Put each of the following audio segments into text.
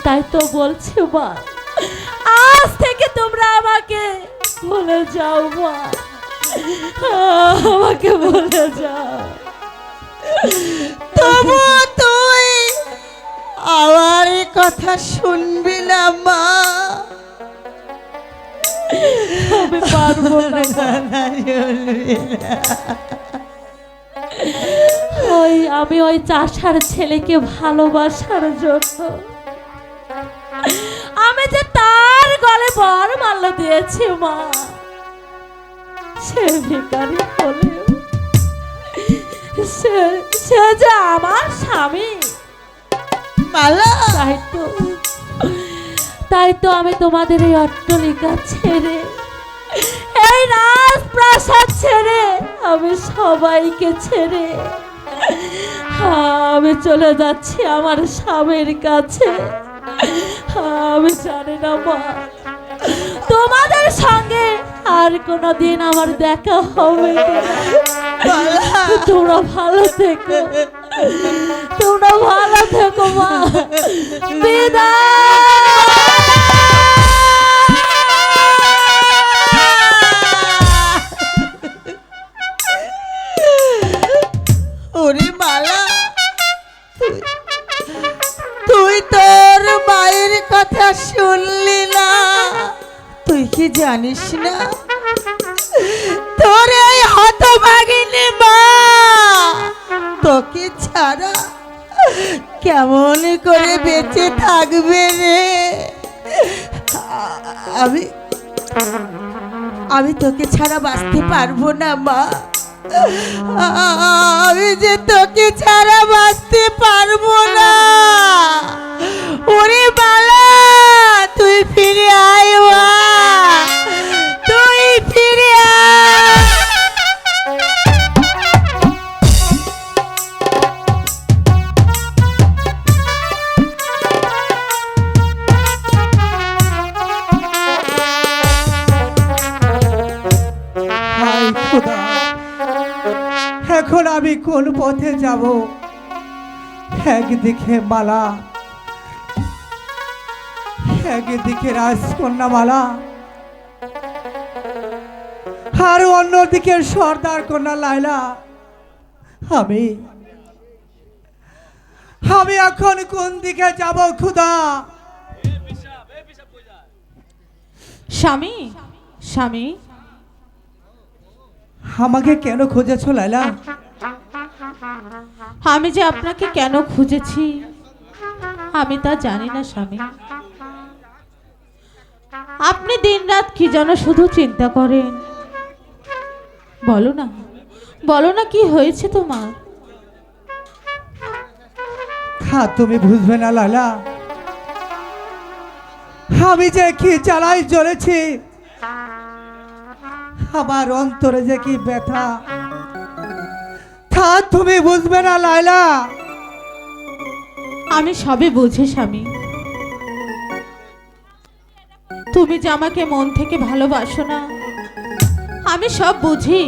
তাই তো বলছি মা, আজ থেকে তোমরা আমাকে ভুলে যাও মা, আমাকে ভুলে যাও। তবু তুই আমার কথা শুনবি না মা? আমি পারবো না মা। আমি ওই চাষার ছেলেকে ভালোবাসার জন্য আমি যে তার গলে বরমাল্য দিয়েছি মা, সে ভিখারি হলেও সে যে আমার স্বামী। মালা, তাই তো আমি তোমাদের এই অট্টালিকা ছেড়ে, এই রাজপ্রাসাদ ছেড়ে, আমি সবাইকে ছেড়ে আমি চলে যাচ্ছি আমার স্বামীর কাছে। আমি জানি না মা, তোমাদের সঙ্গে আর কোনোদিন আমার দেখা হবে কিনা। তোমরা ভালো থেকো, তোমরা ভালো থেকো মা, বিদায়। ওরে মালা, তুই তোর মায়ের কথা শুনলি না? তুই কি জানিস না তোর এই হতভাগিনী মা তোকে ছাড়া কেমন করে বেঁচে থাকবে রে? আমি আমি তোকে ছাড়া বাঁচতে পারবো না মা, আমি যে তোকে ছাড়া বাঁচতে পারবো না। ওরে বালা, তুই ফিরে আয় মা, তুই ফিরে আয়। হায় খোদা, এখন আমি কোন পথে যাব? একদিকে মালা, একদিকে রাজকন্যা মালা, আর অন্যদিকে সর্দার কন্যা লাইলা। আমি আমি এখন কোন দিকে যাব খোদা? স্বামী, স্বামী, আমাকে কেন খুঁজেছো লাইলা? আমি যে আপনাকে কেন খুঁজেছি আমি তা জানি না স্বামী। আপনি দিনরাত কি যেন শুধু চিন্তা করেন। বলো না, বলো না কি হয়েছে তোমার? হ্যাঁ, তুমি বুঝবে না লাইলা, আমি যে কি জ্বালাই জ্বলেছি, আমার অন্তরে যে কি ব্যথা, তা তুমি বুঝবে না লাইলা। আমি সবে বুঝি স্বামী, তুমি যে আমাকে মন থেকে ভালোবাসো না, আমি সব বুঝি।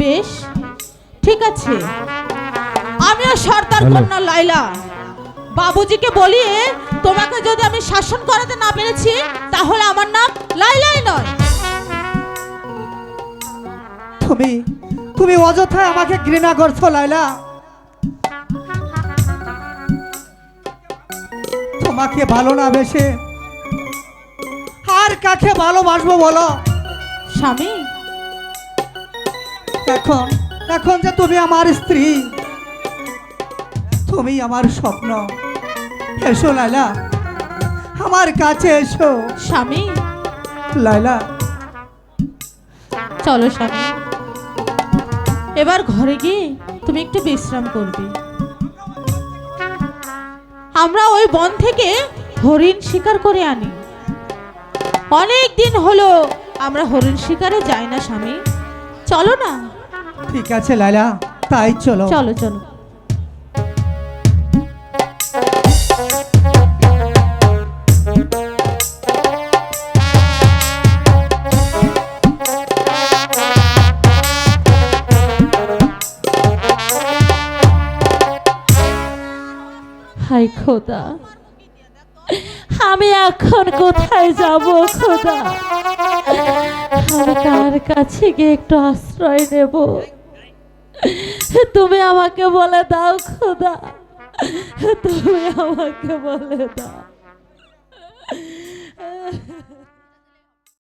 বেশ, ঠিক আছে, আমিও সর্দার কন্যা লাইলা বাবুজিকে বলিয়ে তোমাকে যদি আমি শাসন করাতে না পেরেছি, তাহলে আমার নাম লাইলাই নয়। তুমি তুমি অযথায় আমাকে ঘৃণা করছো লাইলা। তোমাকে ভালো না বেশে আর কাকে ভালোবাসবো বলো? স্বামী, এখন এখন যে তুমি আমার স্ত্রী, তুমি আমার স্বপ্ন। এসো লাইলা, আমার কাছে এসো। স্বামী, লাইলা, চলো স্বামী, এবার ঘরে গিয়ে তুমি একটু বিশ্রাম করবে। আমরা ওই বন থেকে হরিণ শিকার করে আনি। অনেক দিন হলো আমরা হরিণ শিকারে যাই না স্বামী, চলো না। ঠিক আছে লাইলা, তাই চলো। চলো চলো। হায় খোদা, আমি এখন কোথায় যাব খোদা? আমি কার কাছে গিয়ে একটু আশ্রয় নেব? তুমি আমাকে বলে দাও খোদা, তুমি আমাকে বলে দাও।